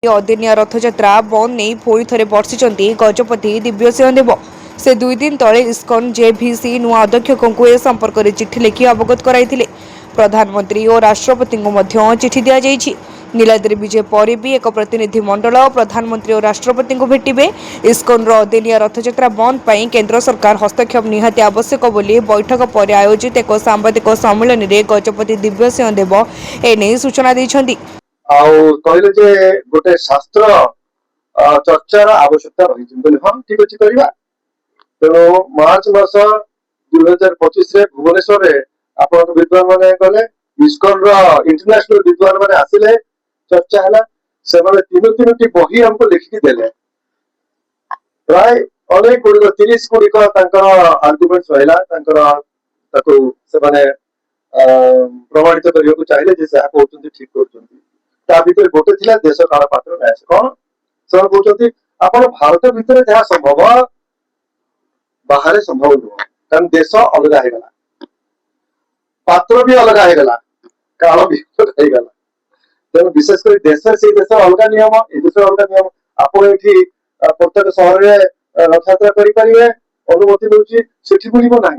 अदिनिया रथयात्रा बंद नहीं पुणी थे बर्षिंट गजपति दिव्यसिंह देव से 2 दिन तले इस्कन जेभिसी नुआ अध्यक्ष को ए संपर्क में चिठी लिखि अवगत कराई प्रधानमंत्री और राष्ट्रपति को चिठी दि जाइए। नीलाद्रि विजय पर भी एक प्रतिनिधि मंडल प्रधानमंत्री और राष्ट्रपति को भेटे। इस्कन अदिनिया रथयात्रा बंद पर केंद्र सरकार हस्तक्षेप निहाती आवश्यक बोली बैठक पर आयोजित एक सांबादिक सम्मेलन में गजपति दिव्यसिंह देव एने सूचना देते। कहले जे गोटे शास्त्र चर्चार आवश्यकता रही हाँ ठीक अच्छे करवा तेणु मार्च मास 2025 भुवनेश्वर आप विद्वान मैंने गले इस्कन इंटरनेशनल विद्वान मैंने आसिले चर्चा है से तीन बही हमको लिखिकी देले प्राय अनेक गुड़िक 30 गुड़िक आर्गुमेंट रहा प्रमाणित करने को चाहिए कहते ठीक कर गोटे थिला देश काल पात्र न्यास कौन से कहते आप भारत भितर जहाँ संभव बाहर संभव नुह कारण देश अलग होगा पात्र भी अलग होगा काल भी अलग होगा तेणु विशेषकर देश से देश अलग नियम ए देश अलग नियम आप प्रत्येक सहर में रथयात्रा करें अनुमति मिलूँ मिलना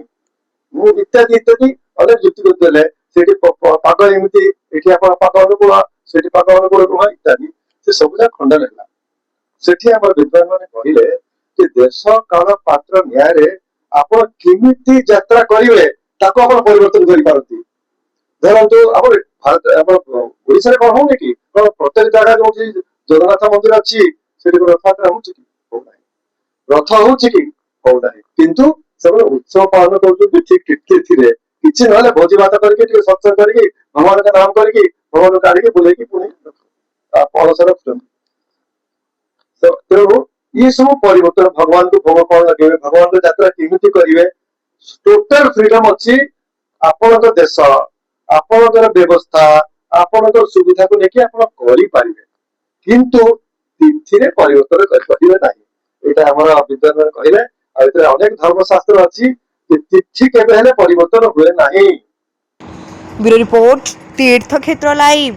इत्यादि इत्यादि अनेक युक्ति देले पाग एमती पाग अनुकूल से पाग अनुकूल नुह इत्यादि से सब जगह खंडन है से विद्वान मैंने कहले कि देश काल पात्र न्याय आप केमी यात्रा करेंगे परिवर्तन कर धरतु भारत ओडिशा कौन होनी कि प्रत्येक जगह जो जगन्नाथ मंदिर अच्छी रथयात्रा हो रथ हो किंतु सब उत्सव पालन कर ठीक टिके किसी ना भोजी भात करके सत्संग करके भगवान का नाम करके भगवान काढ़ी बुले पुणी कलश रखुं तेणु ये सब परिवर्तन भगवान को भोग कौन लगे भगवान को यात्रा केमी करेंगे टोटाल फ्रीडम अच्छी आपण देश आपणकर व्यवस्था आपणकर सुविधा को लेकिन आप किंतु तिथि परिवर्तन करेंगे ना यहाँ विद्वान मैंने कहले अनेक धर्मशास्त्र अच्छी तिथि केवे परिवर्तन हुए ना। ब्यूरो रिपोर्ट तीर्थक्षेत्र लाइव।